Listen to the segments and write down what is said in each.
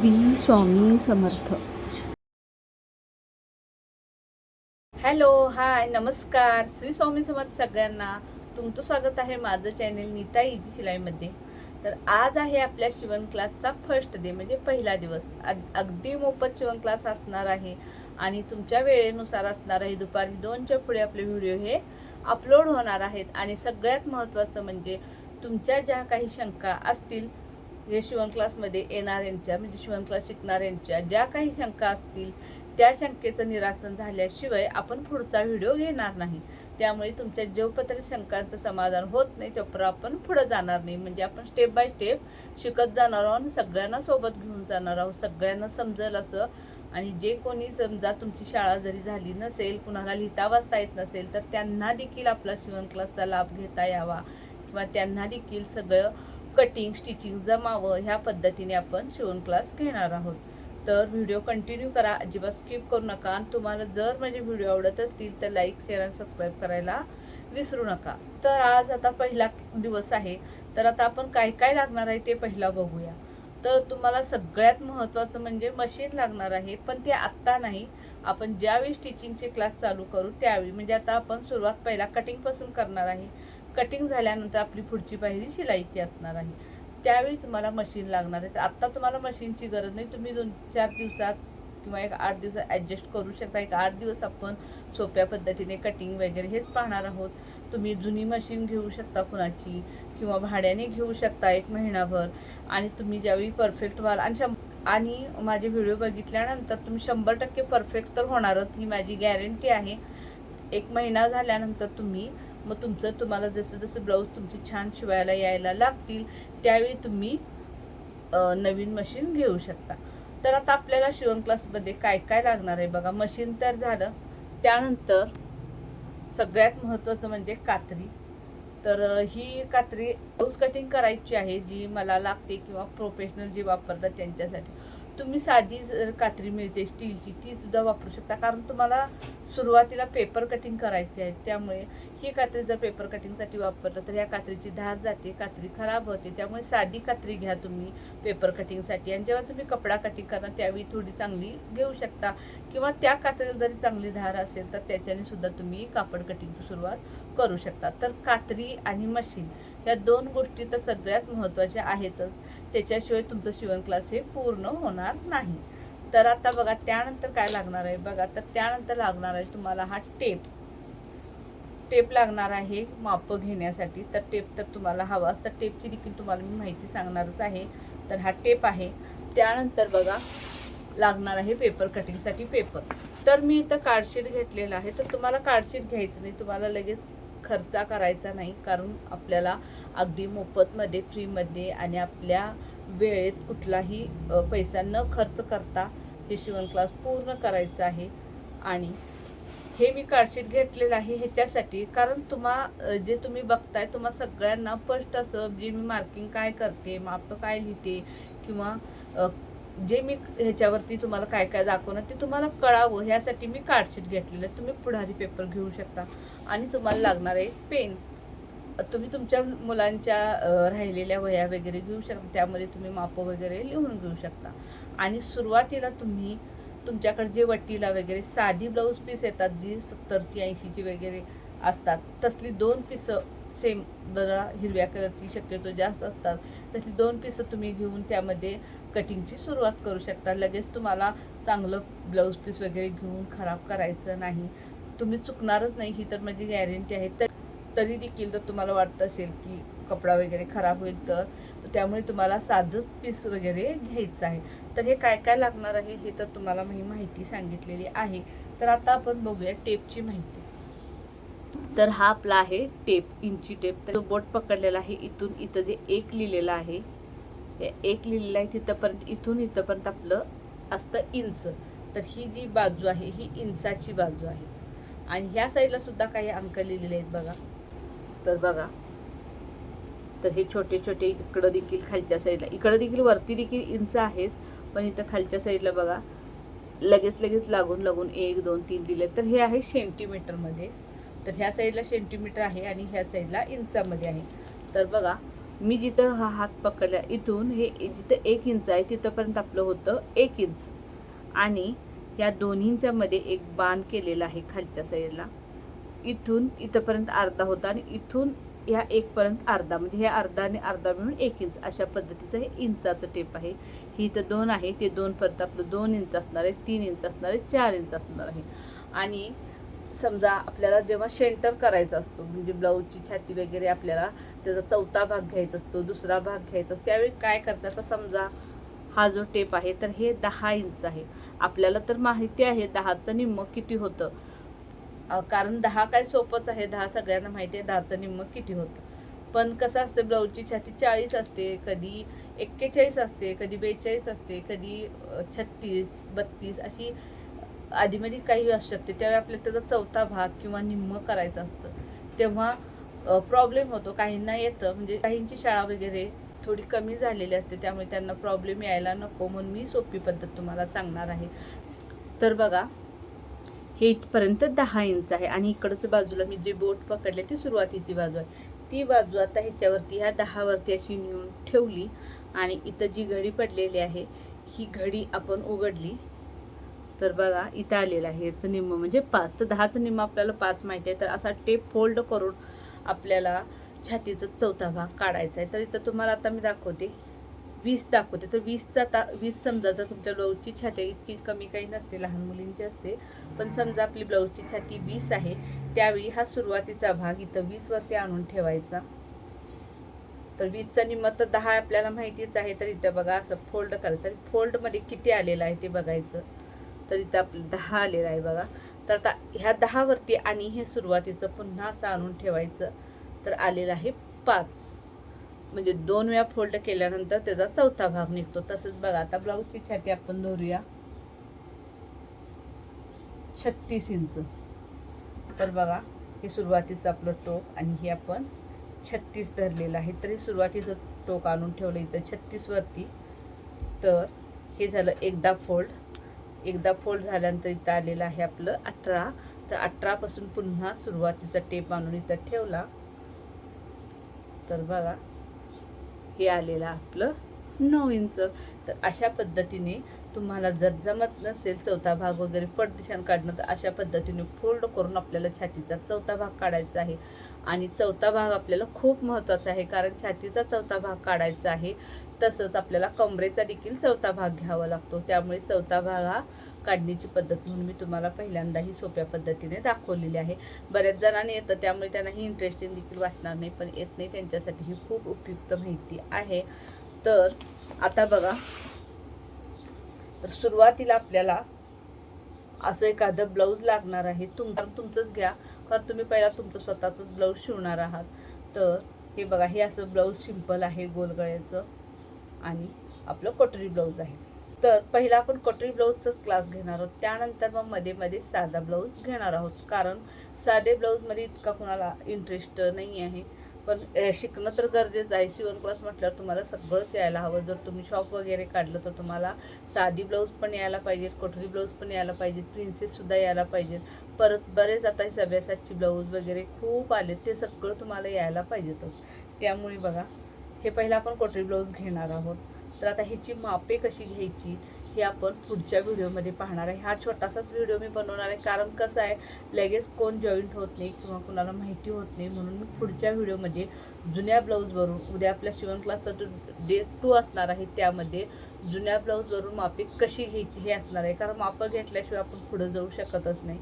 Shri Swami Samarth. Hello, हाय, नमस्कार. श्री स्वामी समर्थ सगळ्यांना. तुमचं स्वागत आहे माझं चॅनल नीता इझी शिलाईमध्ये. तर आज आहे आपल्या शिवण क्लासचा फर्स्ट डे, म्हणजे पहिला दिवस. अगदी मोफत शिवण क्लास असणार आहे आणि तुमच्या वेळेनुसार असणार आहे. दुपारी 2च्या पुढे आपले व्हिडिओ हे अपलोड होणार आहेत. आणि सगळ्यात महत्त्वाचं म्हणजे तुमच्या ज्या काही शंका असतील हे शिवण क्लासमध्ये येणाऱ्यांच्या, म्हणजे शिवण क्लास शिकणाऱ्यांच्या ज्या काही शंका असतील त्या शंकेचं निरासन झाल्याशिवाय आपण पुढचा व्हिडिओ घेणार नाही. त्यामुळे तुमच्या जोपर्यंत शंकांचं समाधान होत नाही तोपर्यंत आपण पुढे जाणार नाही. म्हणजे आपण स्टेप बाय स्टेप शिकत जाणार आहोत, सगळ्यांना सोबत घेऊन जाणार आहोत, सगळ्यांना समजेल असं. आणि जे कोणी समजा तुमची शाळा जरी झाली नसेल, कुणाला लिहिता वाचता येत नसेल, तर त्यांना देखील आपला शिवण क्लासचा लाभ घेता यावा किंवा त्यांना देखील सगळं कटिंग स्टिचिंग जमावं ह्या पद्धतीने आपण शिवण क्लास घेणार आहोत. तर व्हिडिओ कंटिन्यू करा, अजिबात स्किप करू नका. आणि तुम्हाला जर माझे व्हिडिओ आवडत असतील तर लाईक शेअर आणि सबस्क्राईब करायला विसरू नका. तर आज आता पहिला दिवस आहे, तर आता आपण काय काय लागणार आहे ते पहिला बघूया. तर तुम्हाला सगळ्यात महत्त्वाचं म्हणजे मशीन लागणार आहे, पण ते आत्ता नाही, आपण ज्यावेळी स्टिचिंगचे क्लास चालू करू त्यावेळी. म्हणजे आता आपण सुरुवात पहिला कटिंगपासून करणार आहे. कटिंग झाल्यानंतर आपली पुढची पायरी शिलाईची असणार आहे, त्यावेळी तुम्हाला मशीन लागणार आहे. तर आत्ता तुम्हाला मशीनची गरज नाही, तुम्ही 2-4 दिवसात किंवा 8 दिवसात ॲडजस्ट करू शकता. 8 दिवस आपण सोप्या पद्धतीने कटिंग वगैरे हेच पाहणार आहोत. तुम्ही जुनी मशीन घेऊ शकता कुणाची, किंवा भाड्याने घेऊ शकता 1 महिनाभर. आणि तुम्ही ज्यावेळी परफेक्ट व्हाल आणि माझे व्हिडिओ बघितल्यानंतर तुम्ही 100% परफेक्ट तर होणारच, ही माझी गॅरंटी आहे. 1 महिना झाल्यानंतर मग तुम्हाला जसं जसं ब्लाऊज तुमची छान शिवायला यायला लागतील त्यावेळी तुम्ही नवीन मशीन घेऊ शकता. तर आता आपल्याला शिवण क्लासमध्ये काय काय लागणार आहे बघा. मशीन तर झालं, त्यानंतर सगळ्यात महत्त्वाचं म्हणजे कात्री. तर ही कात्री ब्लाऊज कटिंग करायची आहे, जी मला लागते किंवा प्रोफेशनल जे वापरतात त्यांच्यासाठी. तुम्ही साधी कात्री मिळते स्टीलची, ती सुद्धा वापरू शकता, कारण तुम्हाला सुरुवातीला पेपर कटिंग करायची आहे. त्यामुळे ही कात्री जर पेपर कटिंगसाठी वापरलं तर या कात्रीची धार जाते, कात्री खराब होते. त्यामुळे साधी कात्री घ्या तुम्ही पेपर कटिंगसाठी. आणि जेव्हा तुम्ही कपडा कटिंग करणार त्यावेळी थोडी चांगली घेऊ शकता, किंवा त्या कात्रीला जरी चांगली धार असेल तर त्याच्याने सुद्धा तुम्ही कापड कटिंगची सुरुवात करू शकता. तर कात्री आणि मशीन या 2 गोष्टी तर सगळ्यात महत्त्वाच्या आहेतच, त्याच्याशिवाय तुमचं शिवण क्लास हे पूर्ण होणार नाही. तर आता बघा त्यानंतर काय लागणार आहे बघा. तर त्यानंतर लागणार आहे तुम्हाला हा टेप लागणार आहे माप घेण्यासाठी. तर टेप तर तुम्हाला हवा, तर टेपची देखील तुम्हाला मी माहिती सांगणारच आहे. तर हा टेप आहे. त्यानंतर बघा लागणार आहे पेपर कटिंगसाठी पेपर. तर मी इथं कार्डशीट घेतलेलं आहे. तर तुम्हाला कार्डशीट घ्यायचं नाही, तुम्हाला लगेच खर्च करायचा नाही, कारण आपल्याला अगदी मोफतमध्ये फ्रीमध्ये आणि आपल्या वेळेत कुठलाही पैसा न खर्च करता हे शिवण क्लास पूर्ण करायचं आहे. आणि हे मी कार्डशीट घेतलेलं आहे ह्याच्यासाठी, कारण जे तुम्ही बघताय तुम्हा सगळ्यांना स्पष्ट असं जे मी मार्किंग काय करते, माप काय लिहिते, किंवा जे मी ह्याच्यावरती तुम्हाला काय काय दाखवणार ते तुम्हाला कळावं ह्यासाठी मी कार्डशीट घेतलेलं आहे. तुम्ही पुढारी पेपर घेऊ शकता. आणि तुम्हाला लागणार आहे पेन. तुम्ही तुमच्या मुलांच्या राहिलेल्या वह्या वगैरे घेऊ शकता, त्यामध्ये तुम्ही मापं वगैरे लिहून घेऊ शकता. आणि सुरुवातीला तुम्ही तुमच्याकडे जे वटीला वगैरे साधी ब्लाऊज पीस येतात, जी 70ची 80ची वगैरे असतात, तसली 2 पिसं सेम, जरा हिरव्या कलरची शक्यतो जास्त असतात, तसली 2 पिसं तुम्ही घेऊन त्यामध्ये कटिंगची सुरुवात करू शकता. लगेच तुम्हाला चांगलं ब्लाऊज पीस वगैरे घेऊन खराब करायचं नाही, तुम्ही चुकणारच नाही, ही तर माझी गॅरंटी आहे. तरी देखील जर तुम्हाला वाटत असेल की कपडा वगैरे खराब होईल तर त्यामुळे तुम्हाला साधंच पीस वगैरे घ्यायचं आहे. तर हे काय काय लागणार आहे हे तर तुम्हाला मी माहिती सांगितलेली आहे. तर आता आपण बघूया टेपची माहिती. तर हा आपला आहे टेप, इंची टेप. तर बोट पकडलेला आहे, इथून इथं जे 1 लिहिलेलं आहे, हे 1 लिहिलेलं आहे, तिथंपर्यंत इथून इथंपर्यंत आपलं असतं इंच. तर ही जी बाजू आहे ही इंचाची बाजू आहे. आणि ह्या साईडला सुद्धा काही अंक लिहिलेले आहेत बघा. तर बघा, तर हे छोटे छोटे इकडं देखील खालच्या साईडला, इकडं देखील वरती देखील इंच आहेच, पण इथं खालच्या साईडला बघा लगेच लागून 1 2 3 दिले. तर हे आहे सेंटीमीटरमध्ये. तर ह्या साईडला सेंटीमीटर आहे आणि ह्या साईडला इंचामध्ये आहे. तर बघा मी जिथं हा हात पकडला इथून हे जिथं 1 इंच आहे तिथंपर्यंत आपलं होतं 1 इंच आणि या दोन्हींच्या मध्ये एक बाण केलेला आहे खालच्या साईडला. इथून इथंपर्यंत अर्धा होता आणि इथून ह्या 1 पर्यंत अर्धा, म्हणजे हे अर्धा आणि अर्धा मिळून 1 इंच अशा पद्धतीचं हे इंचाचं टेप आहे. ही इथं 2 आहे, ते 2 पर्यंत आपलं 2 इंच असणार आहे, 3 इंच असणार आहे, 4 इंच असणार आहे. आणि समजा आपल्याला जेव्हा शेंटर करायचा असतो, म्हणजे ब्लाऊजची छाती वगैरे आपल्याला त्याचा चौथा भाग घ्यायचा असतो, दुसरा भाग घ्यायचा असतो, त्यावेळी काय करतात, तर समजा हा जो टेप आहे तर हे 10 इंच आहे. आपल्याला तर माहिती आहे 10चं निम्मं किती होतं, कारण 10 काय सोपंच आहे, 10 सगळ्यांना माहिती आहे 10चं निम्मं किती होतं. पण कसं असतं, ब्लाऊजची छाती 40 असते, कधी 41 असते, कधी 42 असते, कधी 36, 32 अशी आधीमध्ये काही असू शकते. त्यावेळी आपल्याला त्याचा चौथा भाग किंवा निम्मं करायचं असतं, तेव्हा प्रॉब्लेम होतो. काहींना येतं, म्हणजे काहींची शाळा वगैरे थोडी कमी झालेली असते, त्यामुळे त्यांना प्रॉब्लेम यायला नको म्हणून मी सोपी पद्धत तुम्हाला सांगणार आहे. तर बघा, हे इथपर्यंत 10 इंच आहे आणि इकडच्या बाजूला मी जे बोट पकडले ती सुरुवातीची बाजू आहे, ती बाजू आता ह्याच्यावरती ह्या 10 वरती अशी नेऊन ठेवली आणि इथं जी घडी पडलेली आहे ही घडी आपण उघडली तर बघा इथं आलेलं आहे याचं निम्म म्हणजे 5. तर 10चं निम्म आपल्याला 5 माहिती आहे. तर असा टेप फोल्ड करून आपल्याला छातीचा चौथा भाग काढायचा आहे. तर इथं तुम्हाला आता मी दाखवते 20 दाखवते. तर 20 समजा, जर तुमच्या ब्लाऊजची छाती इतकी कमी काही नसते, लहान मुलींची असते, पण समजा आपली ब्लाऊजची छाती 20 आहे, त्यावेळी हा सुरुवातीचा भाग इथं 20 वरती आणून ठेवायचा. तर 20चा निम्म तर 10 आपल्याला माहितीच आहे. तर इथं बघा असं फोल्ड करायचं, फोल्डमध्ये किती आलेलं आहे ते बघायचं. तर इथं आपलं 10 आलेलं आहे बघा. तर आता ह्या 10 वरती आणि हे सुरुवातीचं पुन्हा असं आणून ठेवायचं, तर आलेलं आहे 5. म्हणजे 2 वेळा फोल्ड केल्यानंतर त्याचा चौथा भाग निघतो. तसंच बघा, आता ब्लाऊजची छाती आपण धरूया 36 इंच. तर बघा, हे सुरुवातीचं आपलं टोक आणि हे आपण 36 धरलेलं आहे. तर हे सुरुवातीचं टोक आणून ठेवलं इथं 36 वरती. तर हे झालं एकदा फोल्ड झाल्यानंतर इथं आलेलं आहे आपलं 18. तर 18 पासून पुन्हा सुरुवातीचा टेप आणून इथं ठेवला, तर बघा हे आलेलं आपलं 9 इंच. तर अशा पद्धतीने तुम्हाला जर जमत नसेल चौथा भाग वगैरे पटदिशान काढणं, तर अशा पद्धतीने फोल्ड करून आपल्याला छातीचा चौथा भाग काढायचा आहे. आणि चौथा भाग आपल्याला खूप महत्त्वाचा आहे, कारण छातीचा चौथा भाग काढायचा आहे, तसंच आपल्याला कमरेचा देखील चौथा भाग घ्यावा लागतो. त्यामुळे चौथा भाग हा काढण्याची पद्धत म्हणून मी तुम्हाला पहिल्यांदा ही सोप्या पद्धतीने दाखवलेली आहे. बऱ्याच जणांनी येतं, त्यामुळे त्यांना ही इंटरेस्टिंग देखील वाटणार नाही, पण येत नाही त्यांच्यासाठी ही खूप उपयुक्त माहिती आहे. तर आता बघा, तर सुरुवातीला आपल्याला असं एखादं ब्लाऊज लागणार आहे. तुमचंच घ्या, कारण तुम्ही पहिला तुमचं स्वतःचंच ब्लाऊज शिवणार आहात. तर हे बघा, हे असं ब्लाऊज सिंपल आहे गोलगळ्याचं आणि आपलं कटोरी ब्लाऊज आहे. तर पहिला आपण कटोरी ब्लाऊजचाच क्लास घेणार आहोत, त्यानंतर मग मध्ये मध्ये साधा ब्लाऊज घेणार आहोत, कारण साधे ब्लाऊजमध्ये इतका कोणाला इंटरेस्ट नाही आहे. पण शिकणं तर गरजेचं आहे. शिवण क्लास म्हटल्यावर तुम्हाला सगळंच यायला हवं. जर तुम्ही शॉप वगैरे काढलं तर तुम्हाला साधी ब्लाऊज पण यायला पाहिजेत, कटोरी ब्लाऊज पण यायला पाहिजेत, प्रिन्सेससुद्धा यायला पाहिजेत. परत बरेच आता सभ्यासाची ब्लाऊज वगैरे खूप आले, ते सगळं तुम्हाला यायला पाहिजेतच. त्यामुळे बघा, हे पहिला आपण कटोरी ब्लाऊज घेणार आहोत. तर आता ह्याची मापे कशी घ्यायची हे आपण पुढच्या व्हिडिओमध्ये पाहणार आहे. हा छोटासाच व्हिडिओ मी बनवणार आहे, कारण कसं आहे, लगेच कोण जॉईंट होत नाही किंवा कोणाला माहिती होत नाही, म्हणून मी पुढच्या व्हिडिओमध्ये जुन्या ब्लाऊजवरून, उद्या आपल्या शिवण क्लासचा जो डे 2 असणार आहे त्यामध्ये जुन्या ब्लाऊजवरून मापे कशी घ्यायची हे असणार आहे, कारण मापं घेतल्याशिवाय आपण पुढं जाऊ शकतच नाही.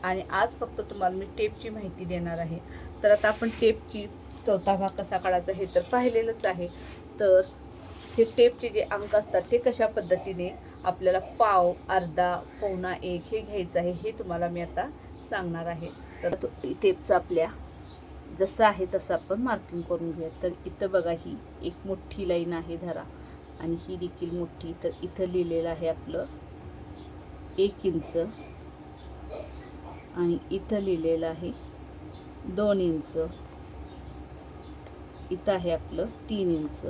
आणि आज फक्त तुम्हाला मी टेपची माहिती देणार आहे. तर आता आपण टेपची चौथा भाग कसा काढायचा हे तर पाहिलेलंच आहे. तर हे टेपचे जे अंक असतात ते कशा पद्धतीने आपल्याला पाव, अर्धा, पावणा 1 हे घ्यायचं आहे, हे तुम्हाला मी आता सांगणार आहे. तर टेपचा आपल्या जसं आहे तसं आपण मार्किंग करून घेऊया. तर इथं बघा, ही एक मोठी लाईन आहे धरा आणि ही देखील मोठी. तर इथं लिहिलेलं आहे आपलं 1 इंच आणि इथं लिहिलेलं आहे 2 इंच. इथं आहे आपलं 3 इंच,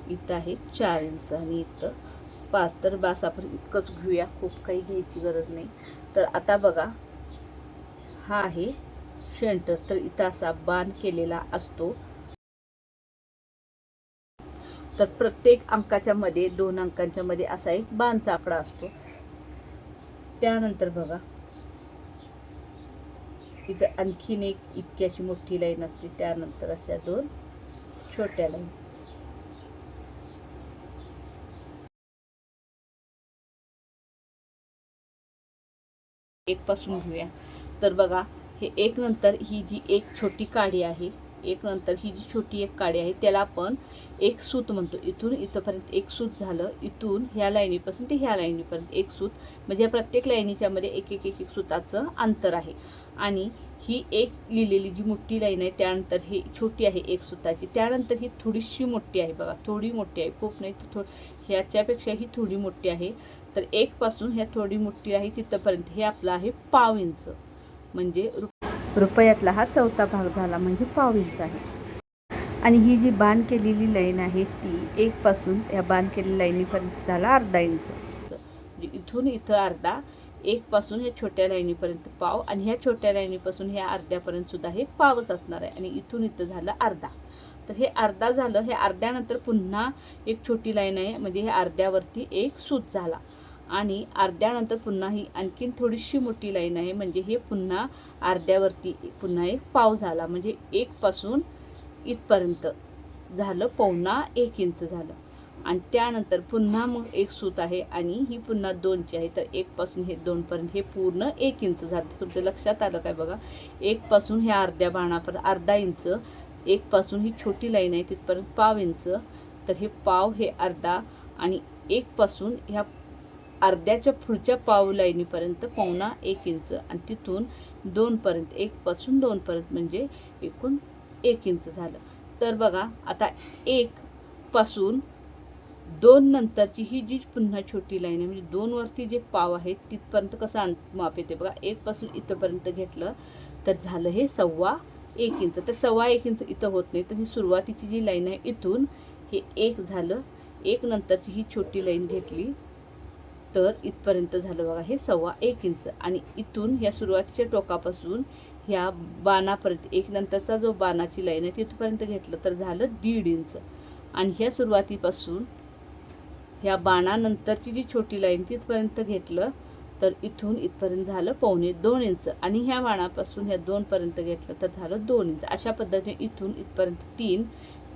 इथं आहे 4 इंच आणि इथं 5. तर बास, आपण इतकंच घेऊया, खूप काही घ्यायची गरज नाही. तर आता बघा, हा आहे सेंटर. तर इथं असा बाण केलेला असतो तर प्रत्येक अंकाच्या मध्ये 2 अंकांच्या मध्ये असा एक बाणचा आकडा असतो. त्यानंतर बघा इथं आणखीन एक इतकी अशी मोठी लाईन असते, त्यानंतर अशा 2 छोट्या लाईन. एक पासून घेऊया. तर बघा हे एक नंतर ही जी एक छोटी काडी आहे, एक नंतर ही जी छोटी एक काडी आहे त्याला आपण एक सूत म्हणतो. इथून इथपर्यंत एक सूत झालं, इथून ह्या लाईनीपासून ते ह्या लाईनीपर्यंत एक सूत, म्हणजे प्रत्येक लाईनीच्या मध्ये एक एक एक एक सूताचं अंतर आहे. आणि ही एक लिहिलेली जी मोठी लाईन आहे त्यानंतर ही छोटी आहे एक सूताची, त्यानंतर ही थोडीशी मोठी आहे बघा, थोडी मोठी आहे, खूप नाही तर ह्याच्यापेक्षा ही थोडी मोठी आहे. तर एक पासून ह्या थोडी मोठी आहे तिथपर्यंत हे आपलं आहे पाव इंच, म्हणजे रुपयातला हा चौथा भाग झाला, म्हणजे पाव इंच आहे. आणि ही जी बाण केलेली लाईन आहे ती एक पासून त्या बाण केलेल्या लाईनीपर्यंत झाला अर्धा इंच, म्हणजे इथून इथं अर्धा, एक पासून ह्या छोट्या लाईनीपर्यंत पाव, आणि ह्या छोट्या लाईनीपासून ह्या अर्ध्यापर्यंत सुद्धा हे पावच असणार आहे. आणि इथून इथं झालं अर्धा. तर हे अर्धा झालं. हे अर्ध्यानंतर पुन्हा एक छोटी लाईन आहे, म्हणजे हे अर्ध्यावरती एक सूत झाला. आणि अर्ध्यानंतर पुन्हा ही आणखीन थोडीशी मोठी लाईन आहे, म्हणजे हे पुन्हा अर्ध्यावरती पुन्हा एक पाव झाला, म्हणजे एक पासून इथपर्यंत झालं 1.25 इंच झालं. आणि त्यानंतर पुन्हा मग एक सूत आहे आणि ही पुन्हा 2ची आहे. तर एक पासून हे 2 पर्यंत हे पूर्ण 1 इंच झालं. तुमच्या लक्षात आलं काय बघा, एक पासून ह्या अर्ध्या बाणापर्यंत अर्धा इंच, एक पासून ही छोटी लाईन आहे तिथपर्यंत पाव इंच, तर हे पाव हे अर्धा, आणि एक पासून ह्या अर्ध्याच्या पुढच्या पाव लाईनीपर्यंत 1.25 इंच, आणि तिथून 2 पर्यंत, एक पासून 2 पर्यंत म्हणजे एकूण 1 इंच झालं. तर बघा आता 1 पासून 2 नंतरची ही जी पुन्हा छोटी लाईन आहे, म्हणजे 2 वरती जे पाव आहेत तिथपर्यंत कसं माप येते बघा, 1 पासून इथपर्यंत घेतलं तर झालं हे 1.25 इंच. तर 1.25 इंच इथं होत नाही, तर ही सुरुवातीची जी लाईन आहे इथून हे 1 झालं, 1 नंतरची ही छोटी लाईन घेतली तर इथपर्यंत झालं बघा हे 1.25 इंच. आणि इथून ह्या सुरुवातीच्या टोकापासून ह्या बाणापर्यंत, एक नंतरचा जो बाणाची लाईन आहे तिथपर्यंत घेतलं तर झालं 1.5 इंच. आणि ह्या सुरुवातीपासून ह्या बाणानंतरची जी छोटी लाईन तिथपर्यंत घेतलं तर इथून इथपर्यंत झालं 1.25 इंच. आणि ह्या बाणापासून ह्या 2 पर्यंत घेतलं तर झालं 2 इंच. अशा पद्धतीने इथून इथपर्यंत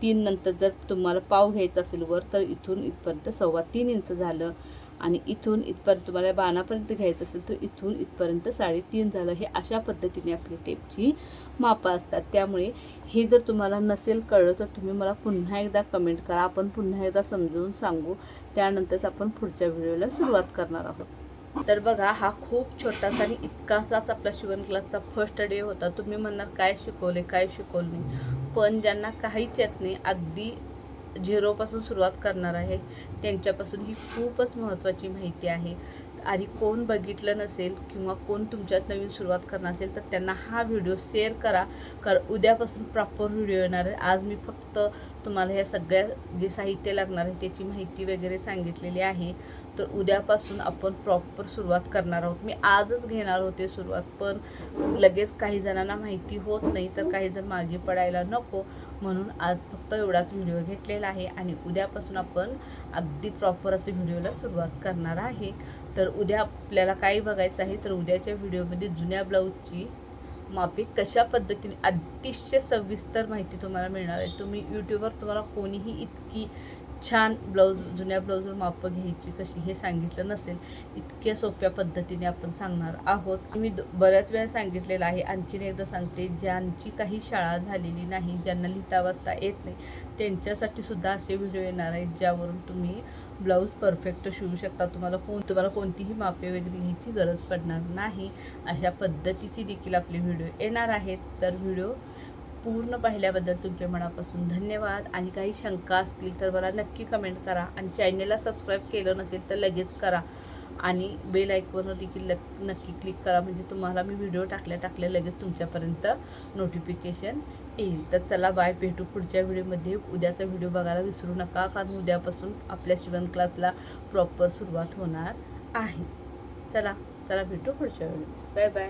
3 नंतर जर तुम्हाला पाव घ्यायचा असेल वर तर इथून इथपर्यंत 3.25 इंच झालं. आणि इथून इथपर्यंत तुम्हाला बाणापर्यंत घ्यायचं असेल तर इथून इथपर्यंत 3.5 झालं. हे अशा पद्धतीने आपली टेपची मापं असतात. त्यामुळे हे जर तुम्हाला नसेल कळलं तर तुम्ही मला पुन्हा एकदा कमेंट करा, आपण पुन्हा एकदा समजावून सांगू, त्यानंतरच आपण पुढच्या व्हिडिओला सुरुवात करणार आहोत. तर बघा हा खूप छोटासा आणि इतकासाच आपला शिवण क्लासचा फर्स्ट डे होता. तुम्ही म्हणणार काय शिकवले काय शिकवलं नाही, पण ज्यांना काहीच येत नाही, अगदी 0 पासून सुरुवात करणार आहे त्यांच्यापासून ही खूपच महत्त्वाची माहिती आहे. आणि कोण बघितलं नसेल किंवा कोण तुमच्यात नवीन सुरुवात करणार असेल तर त्यांना हा व्हिडिओ शेअर करा, कारण उद्यापासून प्रॉपर व्हिडिओ येणार आहे. आज मी फक्त तुम्हाला ह्या सगळ्या जे साहित्य लागणार आहे त्याची माहिती वगैरे सांगितलेली आहे. तर उद्यापासून आपण प्रॉपर सुरुवात करणार आहोत. मी आजच घेणार होते सुरुवात, पण लगेच काही जणांना माहिती होत नाही तर काही जण मागे पडायला नको, म्हणून आज फक्त एवढाच व्हिडिओ घेतलेला आहे. आणि उद्यापासून आपण अगदी प्रॉपर असे व्हिडिओला सुरुवात करणार आहे. तर उद्या आपल्याला काय बघायचं आहे, तर उद्याच्या व्हिडिओमध्ये जुन्या ब्लाऊजची मापे कशा पद्धतीने अतिशय सविस्तर माहिती तुम्हाला मिळणार आहे. तुम्ही यूट्यूबवर तुम्हाला कोणीही इतकी छान जुन्या ब्लाऊजवर मापं घ्यायची कशी हे सांगितलं नसेल, इतक्या सोप्या पद्धतीने आपण सांगणार आहोत. मी बऱ्याच वेळा सांगितलेलं आहे, आणखीन एकदा सांगते, ज्यांची काही शाळा झालेली नाही, ज्यांना लिहिता वाचता येत नाही, त्यांच्यासाठी सुद्धा असे व्हिडिओ येणार आहेत ज्यावरून तुम्ही ब्लाऊज परफेक्ट शिवू शकता. तुम्हाला कोणतीही मापे वगैरे घ्यायची गरज पडणार नाही. अशा पद्धतीची देखील आपले व्हिडिओ येणार आहेत. तर व्हिडिओ पूर्ण पाहिल्याबद्दल तुमच्या मनापासून धन्यवाद. आणि काही शंका असतील तर मला नक्की कमेंट करा. आणि चॅनेलला सबस्क्राईब केलं नसेल तर लगेच करा. आणि बेल आयकॉनवर देखील नक्की क्लिक करा, म्हणजे तुम्हाला मी व्हिडिओ टाकल्या लगेच तुमच्यापर्यंत नोटिफिकेशन येईल. तर चला बाय, भेटू पुढच्या व्हिडिओमध्ये. उद्याचा व्हिडिओ बघायला विसरू नका, कारण उद्यापासून आपल्या शिवण क्लासला प्रॉपर सुरुवात होणार आहे. चला भेटू पुढच्या व्हिडिओ. Bye bye.